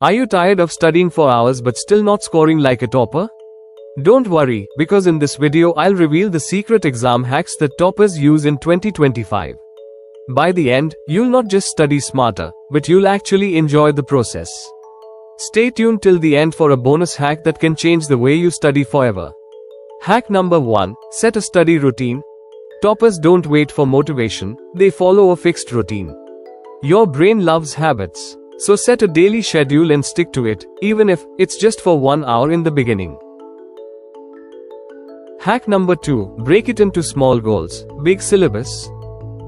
Are you tired of studying for hours but still not scoring like a topper? Don't worry, because in this video I'll reveal the secret exam hacks that toppers use in 2025. By the end, you'll not just study smarter, but you'll actually enjoy the process. Stay tuned till the end for a bonus hack that can change the way you study forever. Hack number 1. Set a study routine. Toppers don't wait for motivation, they follow a fixed routine. Your brain loves habits. So set a daily schedule and stick to it, even if it's just for 1 hour in the beginning. Hack number 2. Break it into small goals. Big syllabus.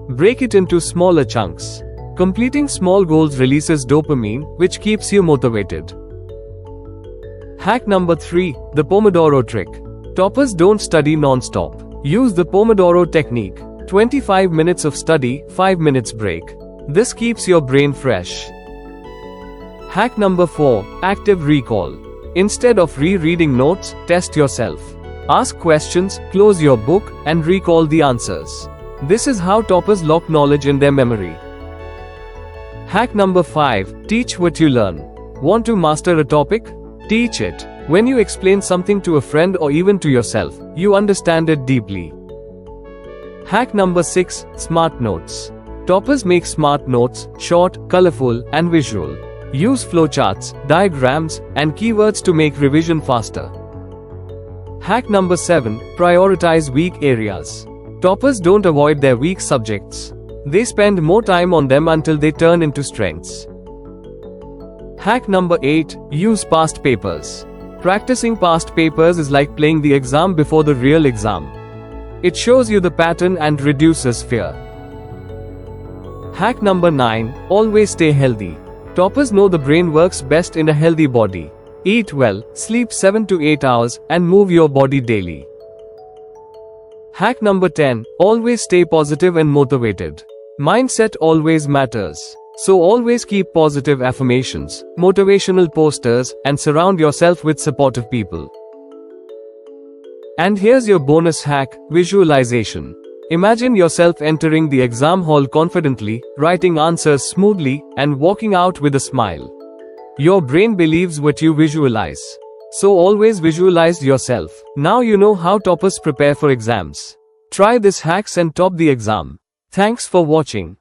Break it into smaller chunks. Completing small goals releases dopamine, which keeps you motivated. Hack number 3. The Pomodoro trick. Toppers don't study non-stop. Use the Pomodoro technique. 25 minutes of study, 5 minutes break. This keeps your brain fresh. Hack number 4. Active recall. Instead of rereading notes, test yourself. Ask questions, close your book, and recall the answers. This is how toppers lock knowledge in their memory. Hack number 5. Teach what you learn. Want to master a topic? Teach it. When you explain something to a friend or even to yourself, you understand it deeply. Hack number 6. Smart notes. Toppers make smart notes, short, colorful, and visual. Use flowcharts, diagrams, and keywords to make revision faster. Hack number 7. Prioritize weak areas. Toppers don't avoid their weak subjects. They spend more time on them until they turn into strengths. Hack number 8. Use past papers. Practicing past papers is like playing the exam before the real exam. It shows you the pattern and reduces fear. Hack number 9. Always stay healthy. Toppers know the brain works best in a healthy body. Eat well, sleep 7 to 8 hours, and move your body daily. Hack number 10. Always stay positive and motivated. Mindset always matters. So always keep positive affirmations, motivational posters, and surround yourself with supportive people. And here's your bonus hack: visualization. Imagine yourself entering the exam hall confidently, writing answers smoothly, and walking out with a smile. Your brain believes what you visualize. So always visualize yourself. Now you know how toppers prepare for exams. Try these hacks and top the exam. Thanks for watching.